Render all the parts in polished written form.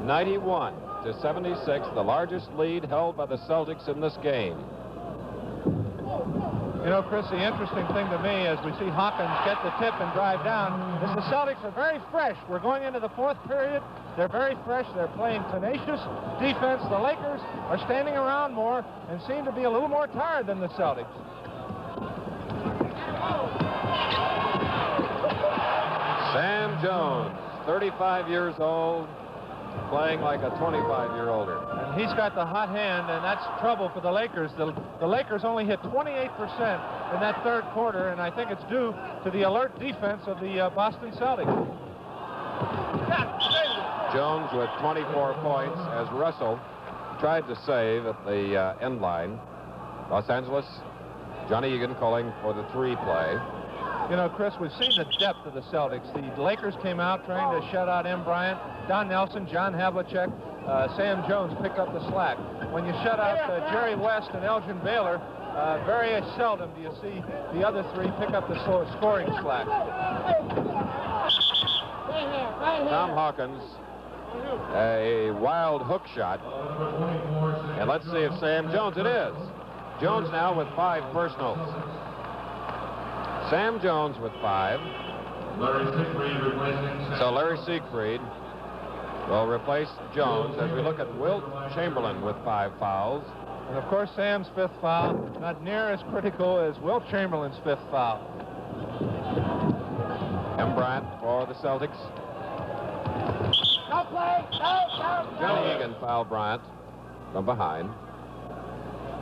91-76, the largest lead held by the Celtics in this game. You know, Chris, the interesting thing to me as we see Hawkins get the tip and drive down is the Celtics are very fresh. We're going into the fourth period. They're very fresh. They're playing tenacious defense. The Lakers are standing around more and seem to be a little more tired than the Celtics. Sam Jones, 35 years old, playing like a 25-year-older. And he's got the hot hand, and that's trouble for the Lakers. The Lakers only hit 28% in that third quarter, and I think it's due to the alert defense of the Boston Celtics. Jones with 24 points as Russell tried to save at the end line. Los Angeles, Johnny Egan calling for the three play. You know, Chris, we've seen the depth of the Celtics. The Lakers came out trying to shut out M. Bryant, Don Nelson, John Havlicek, Sam Jones picked up the slack. When you shut out Jerry West and Elgin Baylor, very seldom do you see the other three pick up the scoring slack. Tom Hawkins, a wild hook shot. And let's see if Sam Jones, it is. Jones now with 5 personals. Sam Jones with 5. So Larry Siegfried will replace Jones as we look at Wilt Chamberlain with 5 fouls. And of course, Sam's 5th foul, not near as critical as Wilt Chamberlain's 5th foul. M. Bryant for the Celtics. Johnny Egan fouled Bryant from behind.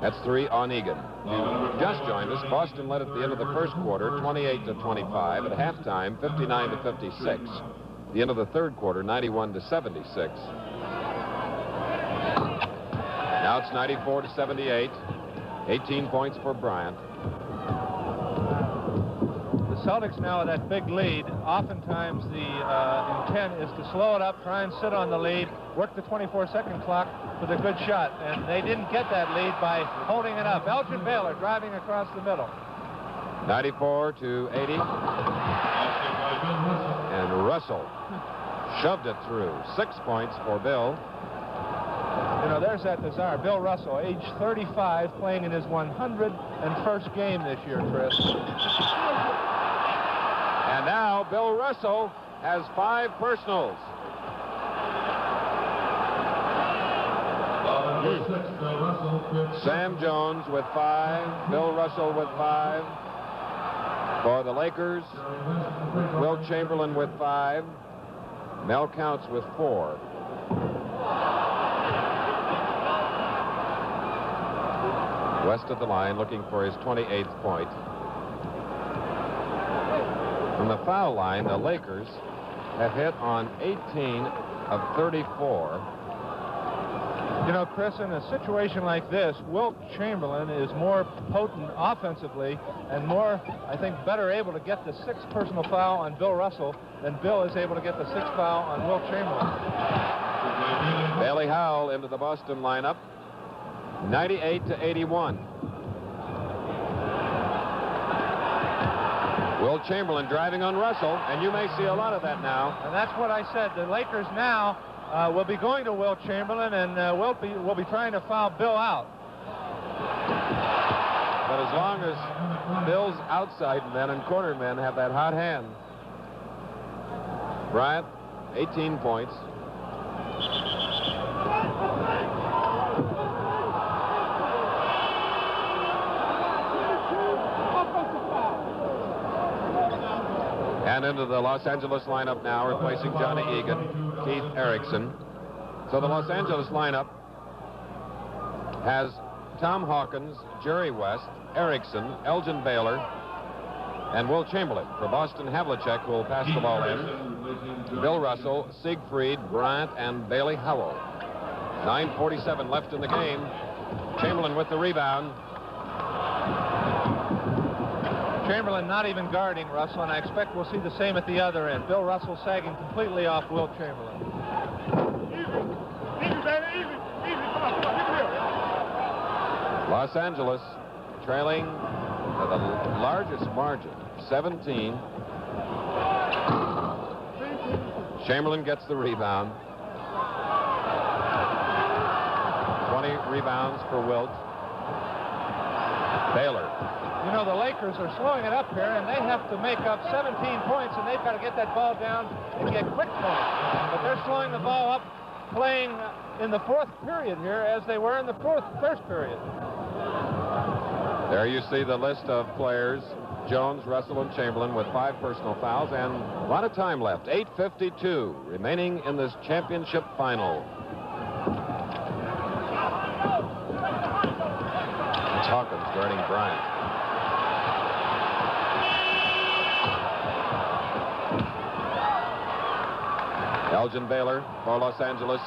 That's 3 on Egan. Just joined us. Boston led at the end of the first quarter, 28-25. At halftime, 59-56. The end of the third quarter, 91-76. Now it's 94-78. 18 points for Bryant. The Celtics now with that big lead. Oftentimes the intent is to slow it up, try and sit on the lead, work the 24-second clock with a good shot. And they didn't get that lead by holding it up. Elgin Baylor driving across the middle. 94-80. And Russell shoved it through. 6 points for Bill. You know, there's that desire. Bill Russell, age 35, playing in his 101st game this year, Chris. And now Bill Russell has 5 personals. Sam Jones with 5. Bill Russell with 5. For the Lakers, Wilt Chamberlain with 5. Mel Counts with 4. West of the line looking for his 28th point. From the foul line, the Lakers have hit on 18 of 34. You know, Chris, in a situation like this, Wilt Chamberlain is more potent offensively and more, I think, better able to get the 6th personal foul on Bill Russell than Bill is able to get the 6th foul on Wilt Chamberlain. Bailey Howell into the Boston lineup, 98-81. Wilt Chamberlain driving on Russell, and you may see a lot of that now. And that's what I said. The Lakers now will be going to Wilt Chamberlain, and will be trying to foul Bill out. But as long as Bill's outside men and corner men have that hot hand. Bryant, 18 points. And into the Los Angeles lineup now, replacing Johnny Egan, Keith Erickson. So the Los Angeles lineup has Tom Hawkins, Jerry West, Erickson, Elgin Baylor, and Wilt Chamberlain. For Boston, Havlicek will pass the ball in. Bill Russell, Siegfried, Bryant, and Bailey Howell. 9:47 left in the game. Chamberlain with the rebound. Chamberlain not even guarding Russell, and I expect we'll see the same at the other end. Bill Russell sagging completely off Wilt Chamberlain. Easy, baby, easy. Come on, here. Los Angeles trailing by the largest margin, 17. Chamberlain gets the rebound. 20 rebounds for Wilt. Baylor. You know, the Lakers are slowing it up here, and they have to make up 17 points, and they've got to get that ball down and get quick points. But they're slowing the ball up, playing in the fourth period here as they were in the first period. There you see the list of players. Jones, Russell, and Chamberlain with 5 personal fouls, and a lot of time left. 8:52 remaining in this championship final. It's Hawkins guarding Bryant. Elgin Baylor for Los Angeles.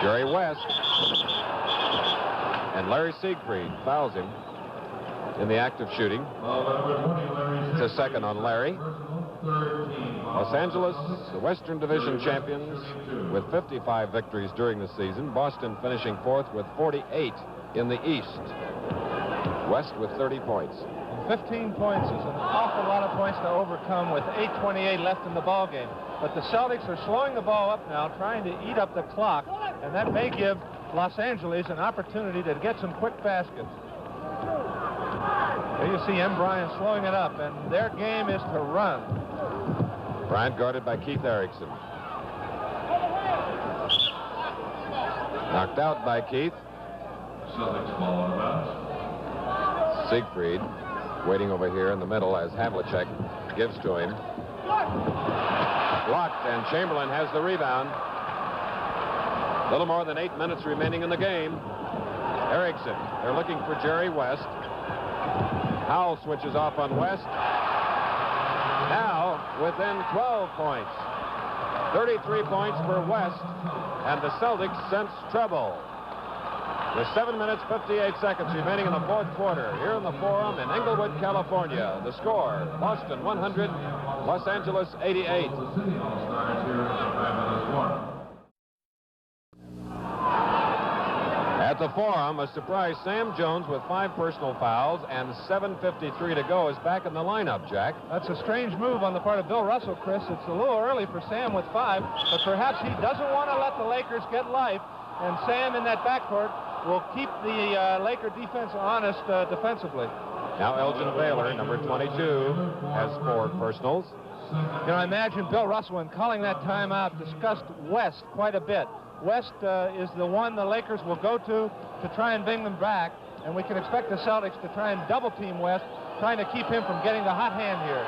Jerry West. And Larry Siegfried fouls him in the act of shooting. It's a second on Larry. Los Angeles, the Western Division champions with 55 victories during the season. Boston finishing fourth with 48 in the East. West with 30 points. 15 points is an awful lot of points to overcome with 8:28 left in the ball game. But the Celtics are slowing the ball up now, trying to eat up the clock, and that may give Los Angeles an opportunity to get some quick baskets. There you see M. Bryant slowing it up, and their game is to run. Bryant guarded by Keith Erickson. Knocked out by Keith. Celtics ball on the bounce. Siegfried waiting over here in the middle as Havlicek gives to him. Blocked, and Chamberlain has the rebound. A little more than 8 minutes remaining in the game. Erickson, they're looking for Jerry West. Howell switches off on West. Now within 12 points. 33 points for West, and the Celtics sense trouble. With 7 minutes, 58 seconds remaining in the fourth quarter, here in the Forum in Inglewood, California. The score, Boston 100, Los Angeles 88. At the Forum, a surprise Sam Jones with 5 personal fouls and 7:53 to go is back in the lineup, Jack. That's a strange move on the part of Bill Russell, Chris. It's a little early for Sam with 5, but perhaps he doesn't want to let the Lakers get life, and Sam in that backcourt will keep the Laker defense honest defensively. Now Elgin Baylor, number 22, has 4 personals. You know, I imagine Bill Russell, in calling that timeout, discussed West quite a bit. West is the one the Lakers will go to try and bring them back, and we can expect the Celtics to try and double-team West, trying to keep him from getting the hot hand here.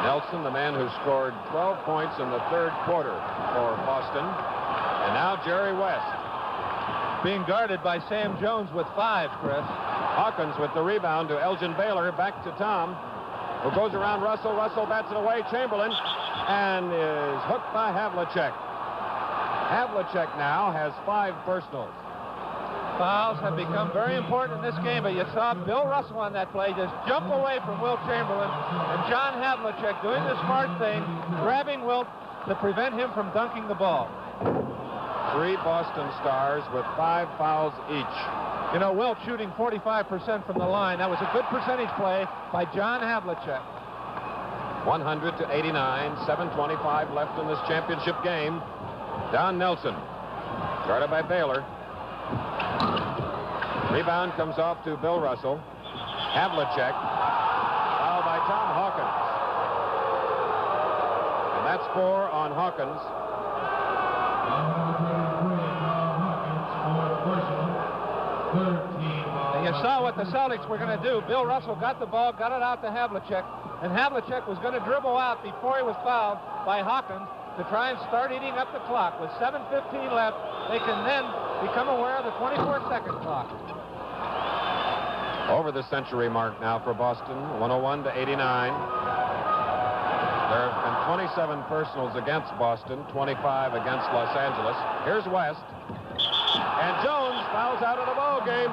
Nelson, the man who scored 12 points in the third quarter for Boston. And now Jerry West. Being guarded by Sam Jones with 5, Chris. Hawkins with the rebound to Elgin Baylor. Back to Tom, who goes around Russell. Russell bats it away. Chamberlain, and is hooked by Havlicek. Havlicek now has 5 personals. Fouls have become very important in this game, but you saw Bill Russell on that play just jump away from Wilt Chamberlain, and John Havlicek doing the smart thing, grabbing Wilt to prevent him from dunking the ball. 3 Boston Stars with 5 fouls each. You know, Wilt shooting 45% from the line. That was a good percentage play by John Havlicek. 100-89, 7:25 left in this championship game. Don Nelson, guarded by Baylor. Rebound comes off to Bill Russell. Havlicek, fouled by Tom Hawkins. And that's 4 on Hawkins. And you saw what the Celtics were going to do. Bill Russell got the ball, got it out to Havlicek, and Havlicek was going to dribble out before he was fouled by Hawkins to try and start eating up the clock. With 7:15 left, they can then become aware of the 24-second clock. Over the century mark now for Boston, 101-89. There have been 27 personals against Boston, 25 against Los Angeles. Here's West. And Jones fouls out of the ball game.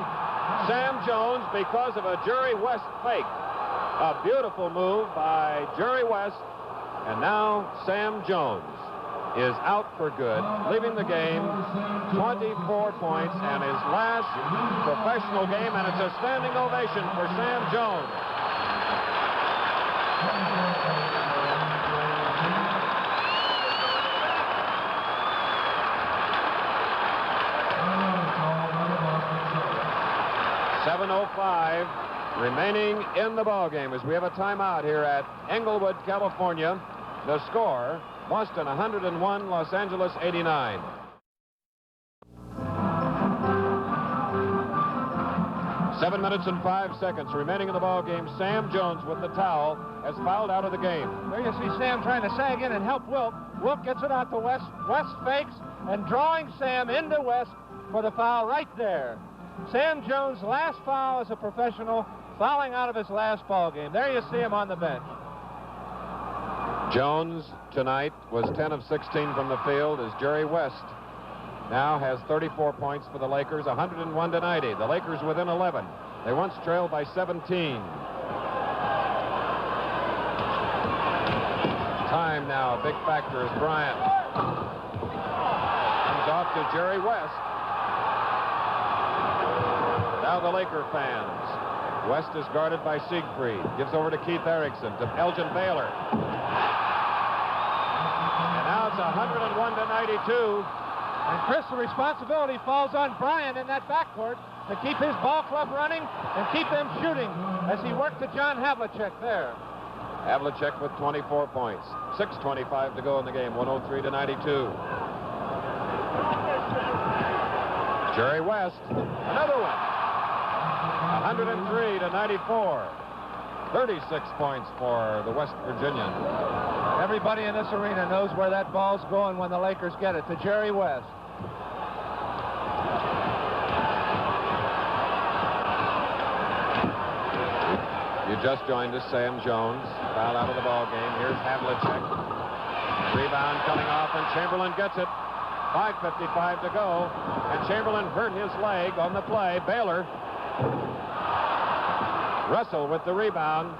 Sam Jones, because of a Jerry West fake. A beautiful move by Jerry West. And now Sam Jones is out for good, leaving the game 24 points and his last professional game, and it's a standing ovation for Sam Jones. remaining in the ballgame as we have a timeout here at Englewood, California. The score, Boston 101, Los Angeles 89. Seven minutes and 5 seconds remaining in the ballgame. Sam Jones with the towel has fouled out of the game. There you see Sam trying to sag in and help Wilt. Wilt gets it out to West. West fakes and drawing Sam into West for the foul right there. Sam Jones' last foul as a professional, fouling out of his last ball game. There you see him on the bench. Jones tonight was 10 of 16 from the field as Jerry West now has 34 points for the Lakers, 101 to 90. The Lakers within 11. They once trailed by 17. Time now, a big factor is Bryant. Comes off to Jerry West. Now the Laker fans. West is guarded by Siegfried. Gives over to Keith Erickson, to Elgin Baylor. And now it's 101 to 92. And Chris, the responsibility falls on Bryant in that backcourt to keep his ball club running and keep them shooting as he worked to John Havlicek there. Havlicek with 24 points. 6:25 to go in the game, 103 to 92. Jerry West, another one. 103 to 94. 36 points for the West Virginian. Everybody in this arena knows where that ball's going when the Lakers get it, to Jerry West. You just joined us, Sam Jones. Foul out of the ball game. Here's Havlicek. Rebound coming off, and Chamberlain gets it. 5:55 to go, and Chamberlain hurt his leg on the play. Baylor. Russell with the rebound.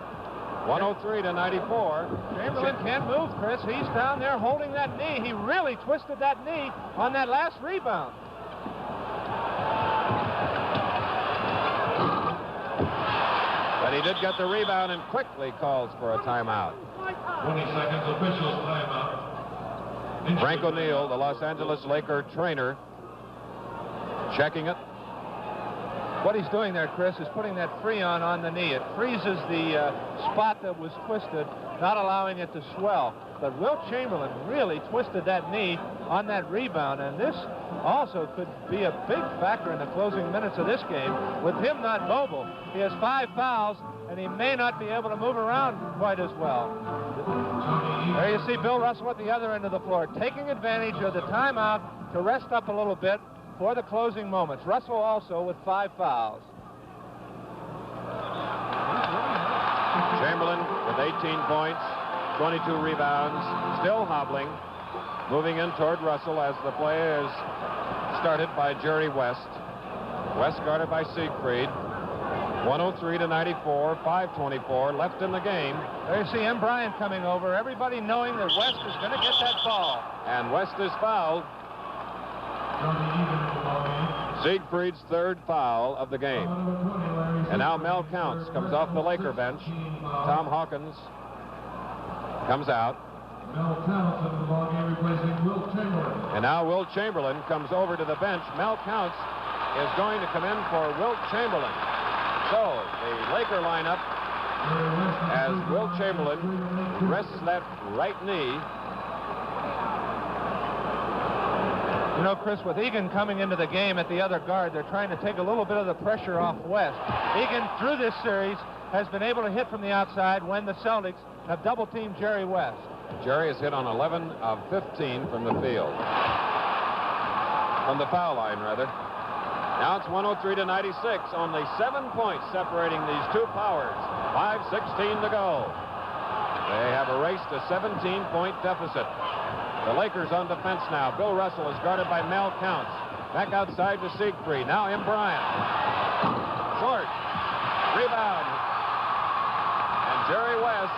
103 to 94. Chamberlain can't move, Chris. He's down there holding that knee. He really twisted that knee on that last rebound. But he did get the rebound and quickly calls for a timeout. 20 seconds, officials timeout. Frank O'Neill, the Los Angeles Laker trainer, checking it. What he's doing there, Chris, is putting that Freon on the knee. It freezes the spot that was twisted, not allowing it to swell. But Wilt Chamberlain really twisted that knee on that rebound, and this also could be a big factor in the closing minutes of this game. With him not mobile, he has 5 fouls, and he may not be able to move around quite as well. There you see Bill Russell at the other end of the floor, taking advantage of the timeout to rest up a little bit for the closing moments. Russell also with 5 fouls. Chamberlain with 18 points, 22 rebounds, still hobbling, moving in toward Russell as the play is started by Jerry West. West guarded by Siegfried. 103 to 94, 5:24 left in the game. There you see M. Bryant coming over, everybody knowing that West is going to get that ball. And West is fouled. Siegfried's 3rd foul of the game. And now Mel Counts comes off the Laker bench. Tom Hawkins comes out. Mel Counts into the ballgame replacing Wilt Chamberlain. And now Wilt Chamberlain comes over to the bench. Mel Counts is going to come in for Wilt Chamberlain. So the Laker lineup, as Wilt Chamberlain rests that right knee. You know, Chris, with Egan coming into the game at the other guard, they're trying to take a little bit of the pressure off West. Egan, through this series, has been able to hit from the outside when the Celtics have double-teamed Jerry West. Jerry has hit on 11 of 15 from the field. From the foul line, rather. Now it's 103 to 96. Only 7 points separating these two powers. 5:16 to go. They have erased a 17-point deficit. The Lakers on defense now. Bill Russell is guarded by Mel Counts. Back outside to Siegfried. Now M. Bryant. Short. Rebound. And Jerry West.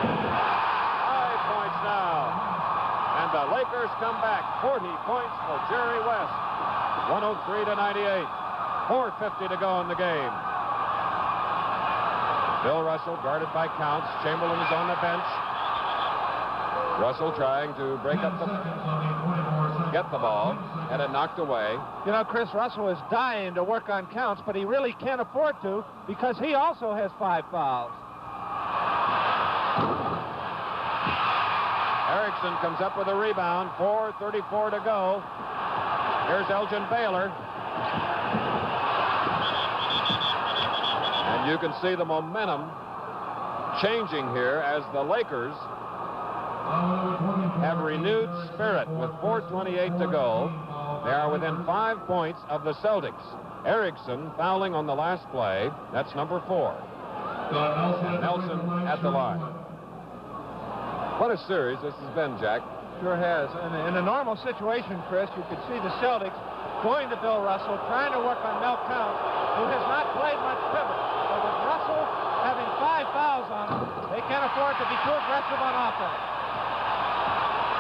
5 points now. And the Lakers come back. 40 points for Jerry West. 103 to 98. 4:50 to go in the game. Bill Russell guarded by Counts. Chamberlain is on the bench. Russell trying to break up get the ball, and it knocked away. You know, Chris, Russell is dying to work on counts, but he really can't afford to because he also has 5 fouls. Erickson comes up with a rebound. 4:34 to go. Here's Elgin Baylor. And you can see the momentum changing here as the Lakers have renewed spirit with 4:28 to go. They are within 5 points of the Celtics. Erickson fouling on the last play. That's number 4. Nelson at the line. What a series this has been, Jack. Sure has. In a normal situation, Chris, you could see the Celtics going to Bill Russell, trying to work on Mel Count, who has not played much pivot. But with Russell having 5 fouls on him, they can't afford to be too aggressive on offense.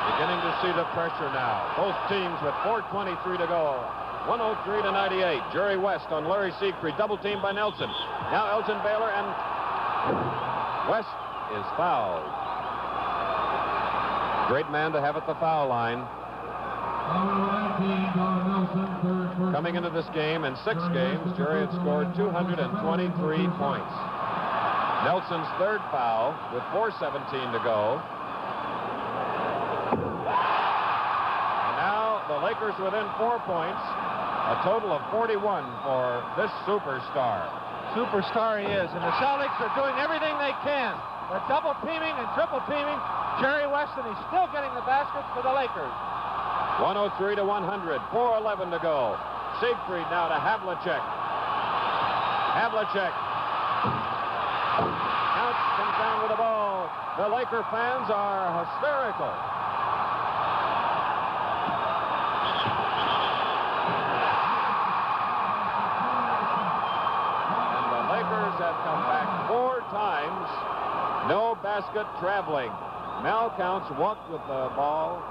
Beginning to see the pressure now. Both teams with 4:23 to go. 103 to 98. Jerry West on Larry Siegfried. Double teamed by Nelson. Now Elgin Baylor, and West is fouled. Great man to have at the foul line. Coming into this game, in 6 games, Jerry had scored 223 points. Nelson's 3rd foul with 4:17 to go. And now the Lakers within 4 points. A total of 41 for this superstar. Superstar he is, and the Celtics are doing everything they can. They're double teaming and triple teaming Jerry West, and he's still getting the baskets for the Lakers. 103 to 100. 4:11 to go. Siegfried now to Havlicek. Havlicek. Counts comes down with the ball. The Laker fans are hysterical. And the Lakers have come back 4 times. No basket traveling. Mel Counts walked with the ball,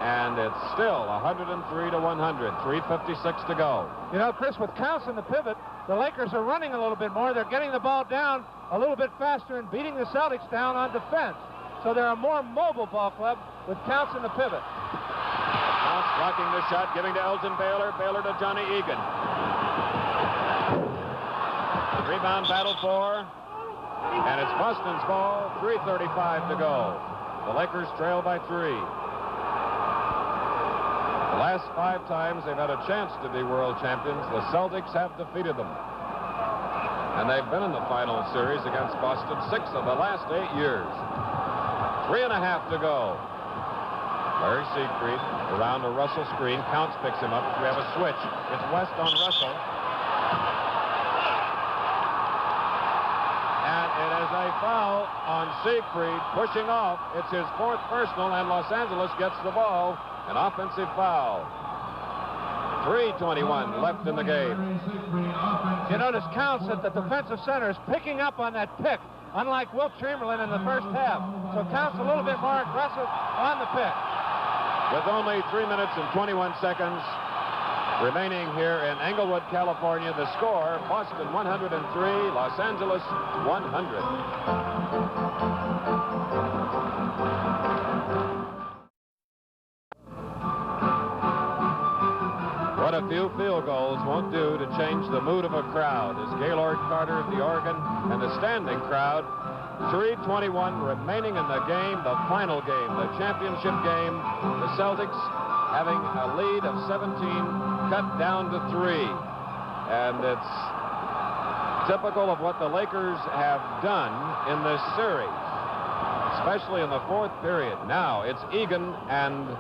and it's still 103 to 100. 3:56 to go. You know, Chris, with Counts in the pivot, the Lakers are running a little bit more. They're getting the ball down a little bit faster and beating the Celtics down on defense. So they're a more mobile ball club with Counts in the pivot. Counts blocking the shot, giving to Elgin Baylor. Baylor to Johnny Egan. Rebound battle for, and it's Boston's ball. 3:35 to go. The Lakers trail by 3. The last 5 times they've had a chance to be world champions, the Celtics have defeated them. And they've been in the final series against Boston 6 of the last 8 years. 3.5 to go. Larry Siegfried around a Russell screen. Counts picks him up. We have a switch. It's West on Russell. And it is a foul on Siegfried, pushing off. It's his 4th personal, and Los Angeles gets the ball. An offensive foul. 3:21 left in the game. You notice Counts at the defensive center is picking up on that pick, unlike Wilt Chamberlain in the first half. So Counts a little bit more aggressive on the pick. With only 3 minutes and 21 seconds remaining here in Englewood, California, the score, Boston 103, Los Angeles 100. What a few field goals won't do to change the mood of a crowd as Gaylord Carter of the organ and the standing crowd. 3:21 remaining in the game, the final game, the championship game. The Celtics having a lead of 17 cut down to 3. And it's typical of what the Lakers have done in this series, especially in the 4th period. Now it's Egan and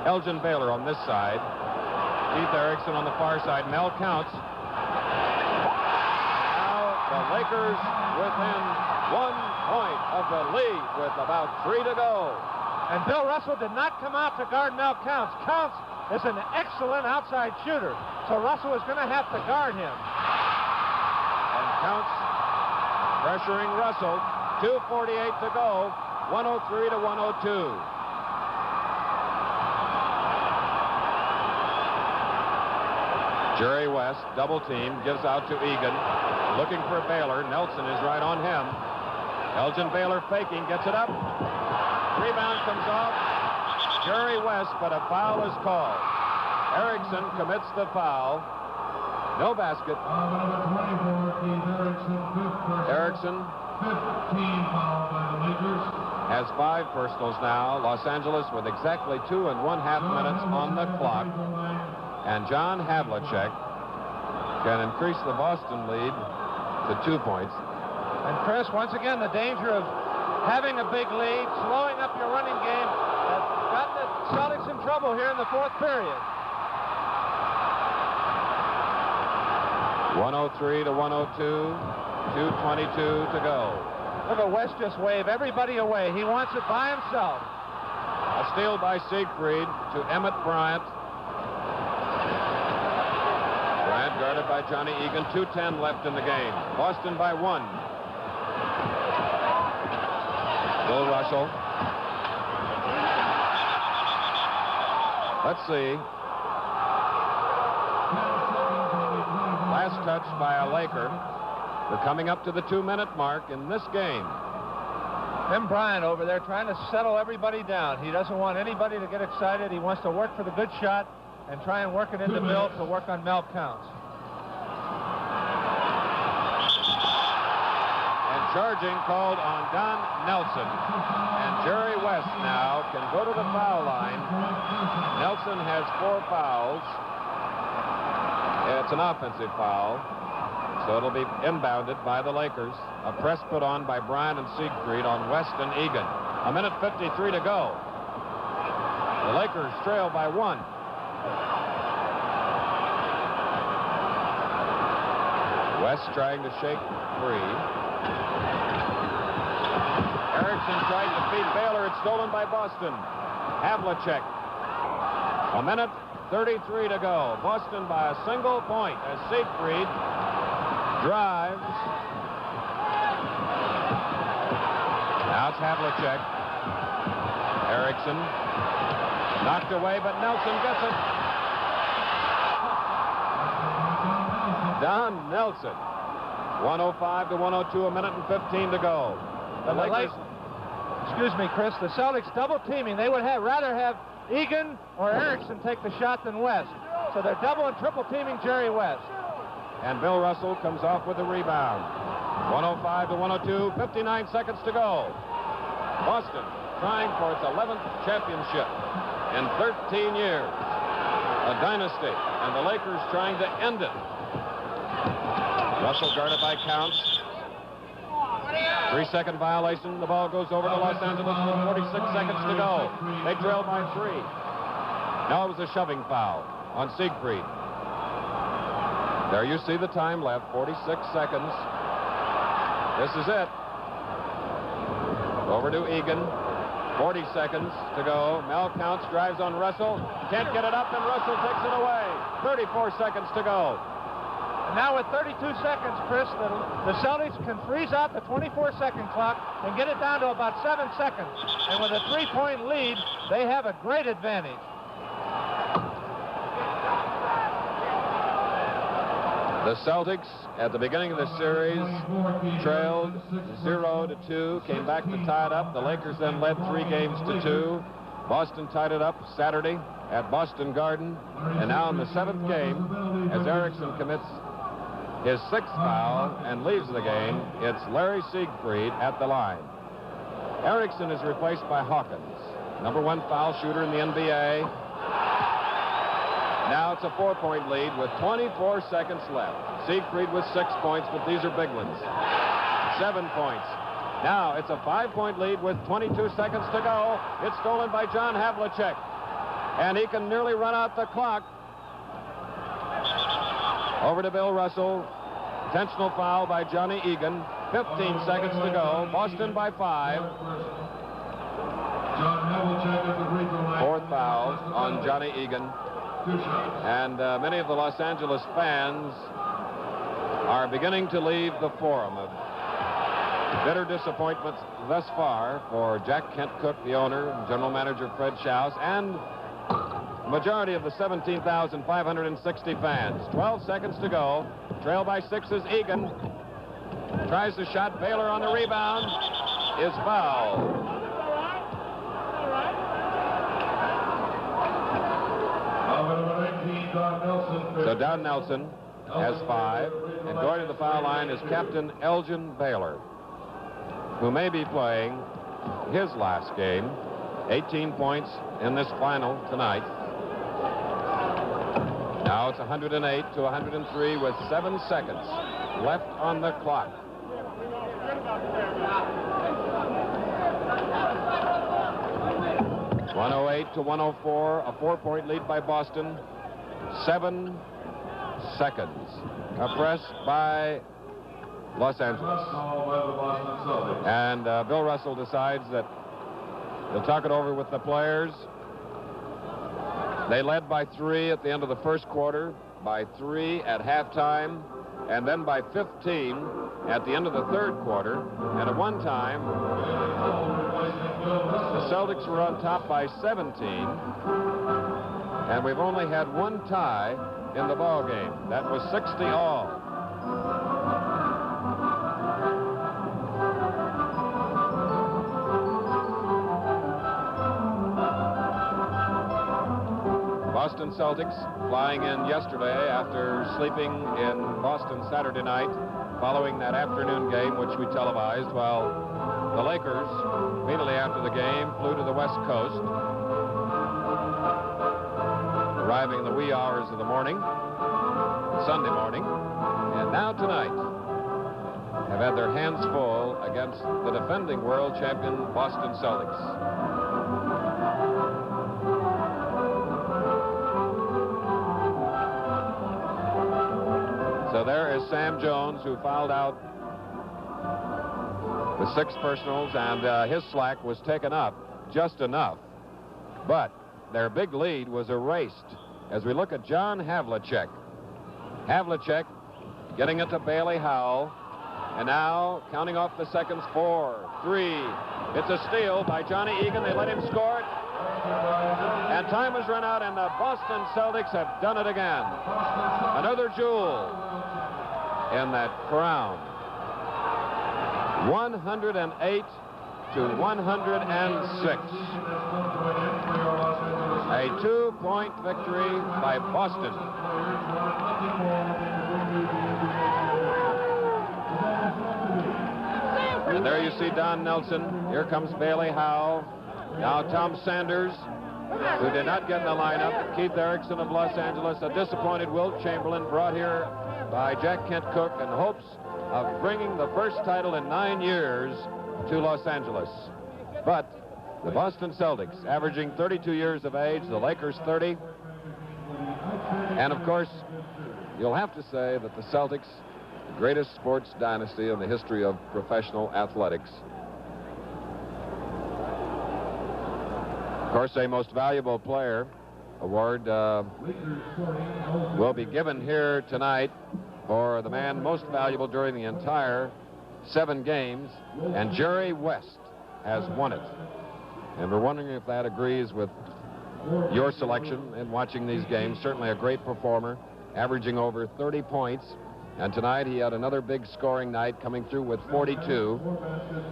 Elgin Baylor on this side. Keith Erickson on the far side. Mel Counts. Now the Lakers within 1 point of the lead with about 3 to go. And Bill Russell did not come out to guard Mel Counts. Counts is an excellent outside shooter, so Russell is going to have to guard him. And Counts pressuring Russell. 2:48 to go. 103 to 102. Jerry West, double team, gives out to Egan. Looking for Baylor. Nelson is right on him. Elgin Baylor faking, gets it up. Rebound comes off Jerry West, but a foul is called. Erickson commits the foul. No basket. Number 24, Keith Erickson, fifth personal. Erickson 15 foul by the Lakers. has 5 personals now. Los Angeles with exactly 2 1/2 minutes on the clock. And John Havlicek can increase the Boston lead to 2 points. And Chris, once again, the danger of having a big lead, slowing up your running game, has got the Celtics in trouble here in the 4th period. 103 to 102, 2:22 to go. Look at West just wave everybody away. He wants it by himself. A steal by Siegfried to Emmett Bryant. Bryant guarded by Johnny Egan. 2:10 left in the game. Boston by 1. Bill Russell. Let's see. Last touch by a Laker. We're coming up to the 2-minute mark in this game. Tim Bryant over there trying to settle everybody down. He doesn't want anybody to get excited. He wants to work for the good shot and try and work it into Bill to work on Mel counts. And charging called on Don Nelson. And Jerry West now can go to the foul line. Nelson has 4 fouls. It's an offensive foul, so it'll be inbounded by the Lakers. A press put on by Bryant and Siegfried on West and Egan. 1:53 to go. The Lakers trail by 1. West trying to shake free. Erickson tried to feed Baylor. It's stolen by Boston. Havlicek. 1:33 to go. Boston by a single point as Siegfried drives. Now it's Havlicek. Erickson knocked away, but Nelson gets it. Don Nelson. 1:05 to 1:02, 1:15 to go. The Lakers. Excuse me, Chris. The Celtics double teaming. They would rather have Egan or Erickson take the shot than West. So they're double and triple teaming Jerry West. And Bill Russell comes off with a rebound. 1:05 to 1:02, 59 seconds to go. Boston trying for its 11th championship in 13 years. A dynasty, and the Lakers trying to end it. Russell guarded by Counts. 3-second violation. The ball goes over to Los Angeles with 46 seconds to go. They trail by 3. Now it was a shoving foul on Siegfried. There you see the time left, 46 seconds. This is it. Over to Egan. 40 seconds to go. Mel Counts drives on Russell. Can't get it up, and Russell takes it away. 34 seconds to go. And now with 32 seconds, Chris, the Celtics can freeze out the 24-second clock and get it down to about 7 seconds. And with a 3-point lead, they have a great advantage. The Celtics, at the beginning of the series, trailed 0-2, came back to tie it up. The Lakers then led 3-2. Boston tied it up Saturday at Boston Garden. And now in the 7th game, as Erickson commits his 6th foul and leaves the game, it's Larry Siegfried at the line. Erickson is replaced by Hawkins, #1 foul shooter in the NBA. Now it's a 4-point lead with 24 seconds left. Siegfried with 6 points, but these are big ones. 7 points. Now it's a 5-point lead with 22 seconds to go. It's stolen by John Havlicek. And he can nearly run out the clock. Over to Bill Russell. Intentional foul by Johnny Egan. 15 seconds to go. Boston by 5. Fourth foul on Johnny Egan. And many of the Los Angeles fans are beginning to leave the Forum. Of bitter disappointment thus far for Jack Kent Cook, the owner, and general manager Fred Schaus, and the majority of the 17,560 fans. 12 seconds to go. Trail by 6 is Egan. Tries the shot. Baylor on the rebound. is fouled. So Don Nelson has 5, and going to the foul line is Captain Elgin Baylor, who may be playing his last game. 18 points in this final tonight. Now it's 108 to 103 with 7 seconds left on the clock. .108 to 104, a 4-point lead by Boston. 7 seconds. A press by Los Angeles. And Bill Russell decides that he'll talk it over with the players. They led by 3 at the end of the first quarter, by 3 at halftime, and then by 15 at the end of the third quarter. And at one time, the Celtics were on top by 17, and we've only had 1 tie in the ball game. That was 60 all. Boston Celtics flying in yesterday after sleeping in Boston Saturday night following that afternoon game, which we televised, while the Lakers, immediately after the game, flew to the West Coast, arriving in the wee hours of the morning, Sunday morning, and now tonight have had their hands full against the defending world champion Boston Celtics. So there is Sam Jones, who fouled out with 6 personals, and his slack was taken up just enough. But their big lead was erased as we look at John Havlicek. Havlicek getting it to Bailey Howell, and now counting off the seconds. 4, 3. It's a steal by Johnny Egan. They let him score it. And time has run out, and the Boston Celtics have done it again. Another jewel in that crown. 108 to 106. A 2-point victory by Boston. And there you see Don Nelson. Here comes Bailey Howell. Now Tom Sanders, who did not get in the lineup. Keith Erickson of Los Angeles. A disappointed Wilt Chamberlain, brought here by Jack Kent Cooke in hopes of bringing the first title in 9 years to Los Angeles. But the Boston Celtics, averaging 32 years of age, the Lakers 30. And of course, you'll have to say that the Celtics, the greatest sports dynasty in the history of professional athletics. Of course, a most valuable player award will be given here tonight for the man most valuable during the entire 7 games, and Jerry West has won it. And we're wondering if that agrees with your selection in watching these games. Certainly a great performer, averaging over 30 points. And tonight he had another big scoring night, coming through with 42.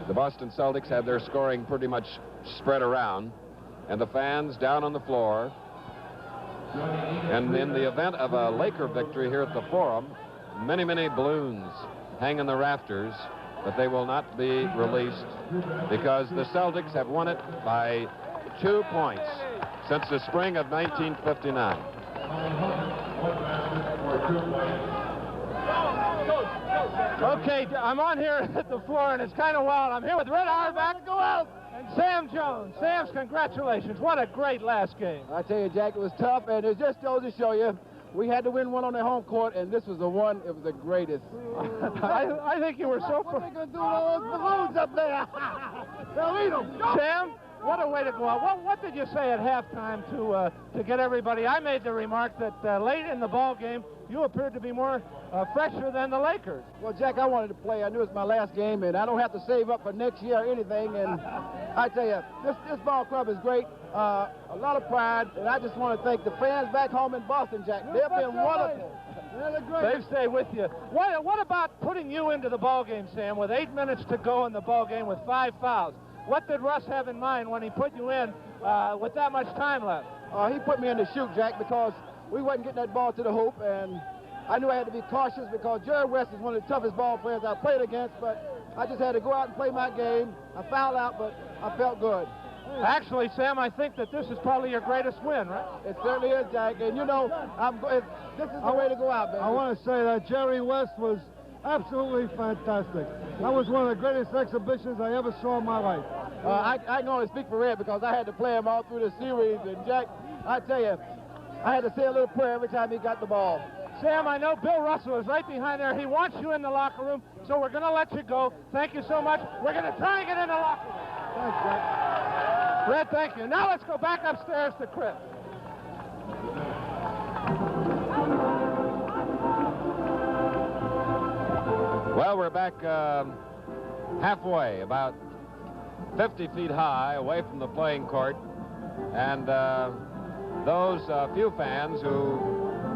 The Boston Celtics had their scoring pretty much spread around, and the fans down on the floor. And in the event of a Laker victory here at the Forum, many, many balloons hang in the rafters, but they will not be released because the Celtics have won it by 2 points since the spring of 1959. Okay, I'm on here at the floor, and it's kind of wild. I'm here with Red Auerbach. Go out. And Sam Jones. Sam's, congratulations. What a great last game. I tell you, Jack, it was tough, and it just goes to show you, we had to win one on the home court, and this was the one. It was the greatest. I think you were so... What are they going to do with all those balloons up there? They'll eat them. Sam, what a way to go out. What did you say at halftime to get everybody? I made the remark that late in the ball game, you appeared to be more fresher than the Lakers. Well, Jack, I wanted to play. I knew it was my last game, and I don't have to save up for next year or anything. And I tell you, this ball club is great. A lot of pride, and I just want to thank the fans back home in Boston, Jack. They've been wonderful. They've stayed with you. What about putting you into the ball game, Sam, with 8 minutes to go in the ball game with 5 fouls? What did Russ have in mind when he put you in with that much time left? He put me in to shoot, Jack, because we wasn't getting that ball to the hoop, and I knew I had to be cautious because Jerry West is one of the toughest ball players I played against, but I just had to go out and play my game. I fouled out, but I felt good. Actually, Sam, I think that this is probably your greatest win, right? It certainly is, Jack, and you know, this is the way to go out, baby. I want to say that Jerry West was absolutely fantastic. That was one of the greatest exhibitions I ever saw in my life. I can only speak for Red because I had to play him all through the series, and Jack, I tell you, I had to say a little prayer every time he got the ball. Sam, I know Bill Russell is right behind there. He wants you in the locker room, so we're going to let you go. Thank you so much. We're going to try and get in the locker room. Thanks, Jack. Red, thank you. Now let's go back upstairs to Chris. Well, we're back halfway, about 50 feet high, away from the playing court. And those few fans who,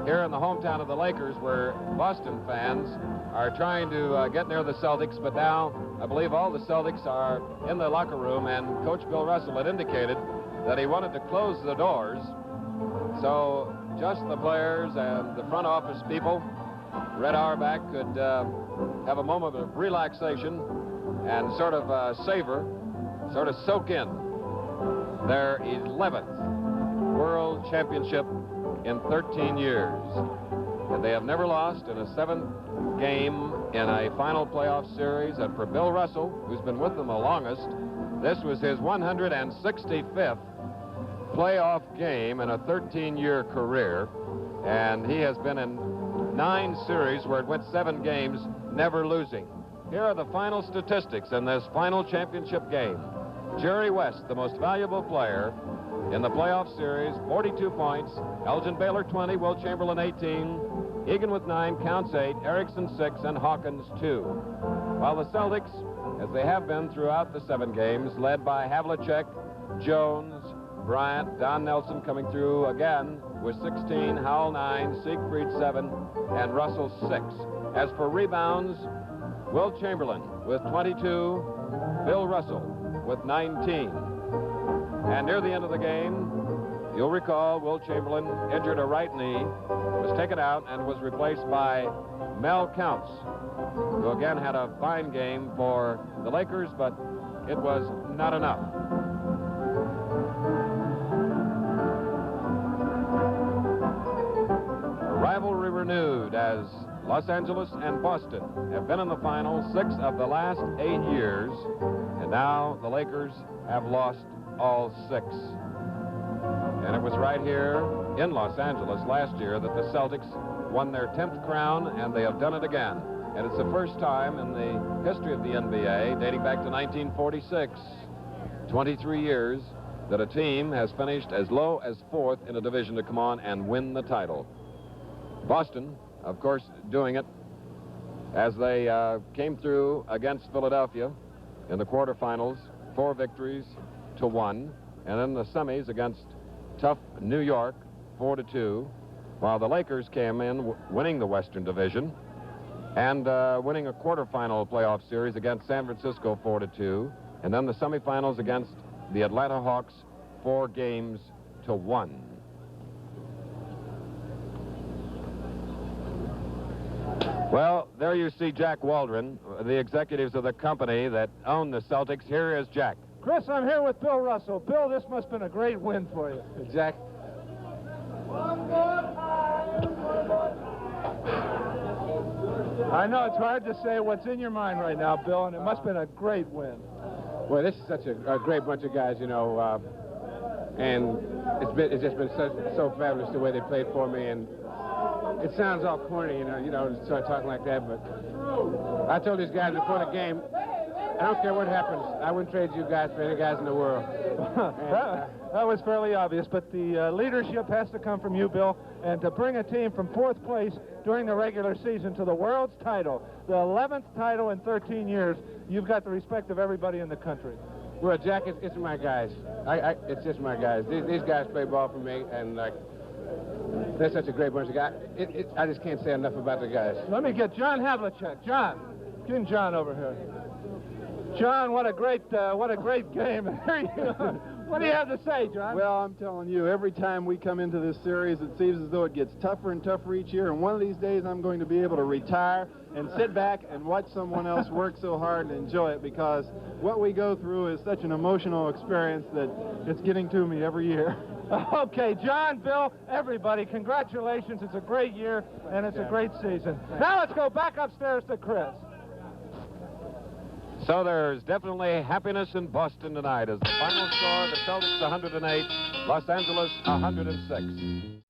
here in the hometown of the Lakers, were Boston fans, are trying to get near the Celtics. But now, I believe all the Celtics are in the locker room, and Coach Bill Russell had indicated that he wanted to close the doors so just the players and the front office people, Red Auerbach, could have a moment of relaxation and sort of savor, sort of soak in their 11th World Championship in 13 years. And they have never lost in a 7th game in a final playoff series. And for Bill Russell, who's been with them the longest, this was his 165th playoff game in a 13-year career. And he has been in 9 series where it went 7 games, never losing. Here are the final statistics in this final championship game. Jerry West, the most valuable player in the playoff series, 42 points. Elgin Baylor, 20. Will Chamberlain, 18. Egan with 9, Counts 8. Erickson, 6. And Hawkins, 2. While the Celtics, as they have been throughout the 7 games, led by Havlicek, Jones, Bryant, Don Nelson coming through again with 16, Howell 9, Siegfried 7, and Russell 6. As for rebounds, Will Chamberlain with 22, Bill Russell with 19. And near the end of the game, you'll recall Will Chamberlain injured a right knee, was taken out, and was replaced by Mel Counts, who again had a fine game for the Lakers, but it was not enough. A rivalry renewed as Los Angeles and Boston have been in the final 6 of the last 8 years, and now the Lakers have lost all 6. And it was right here in Los Angeles last year that the Celtics won their 10th crown, and they have done it again. And it's the first time in the history of the NBA, dating back to 1946, 23 years, that a team has finished as low as 4th in a division to come on and win the title. Boston, of course, doing it as they came through against Philadelphia in the quarterfinals, 4 victories to 1, and in the semis against tough New York, 4-2, while the Lakers came in winning the Western Division and winning a quarterfinal playoff series against San Francisco, 4-2, and then the semifinals against the Atlanta Hawks, 4 games to 1. Well, there you see Jack Waldron, the executives of the company that own the Celtics. Here is Jack. Chris, I'm here with Bill Russell. Bill, this must have been a great win for you. Jack. I know it's hard to say what's in your mind right now, Bill, and it must have been a great win. Well, this is such a great bunch of guys, you know, and it's just been so fabulous the way they played for me, and it sounds all corny, you know, to start talking like that, but I told these guys before the game, I don't care what happens, I wouldn't trade you guys for any guys in the world. That was fairly obvious, but the leadership has to come from you, Bill, and to bring a team from 4th place during the regular season to the world's title, the 11th title in 13 years, you've got the respect of everybody in the country. Well, Jack, it's my guys. It's just my guys. These guys play ball for me, and like They're such a great bunch of guys. I just can't say enough about the guys. Let me get John Havlicek. John, get John over here. John, what a great game. What do you have to say, John? Well, I'm telling you, every time we come into this series, it seems as though it gets tougher and tougher each year. And one of these days, I'm going to be able to retire and sit back and watch someone else work so hard and enjoy it, because what we go through is such an emotional experience that it's getting to me every year. Okay, John, Bill, everybody, congratulations. It's a great year, and it's a great season. Now let's go back upstairs to Chris. So there's definitely happiness in Boston tonight as the final score, the Celtics 108, Los Angeles 106.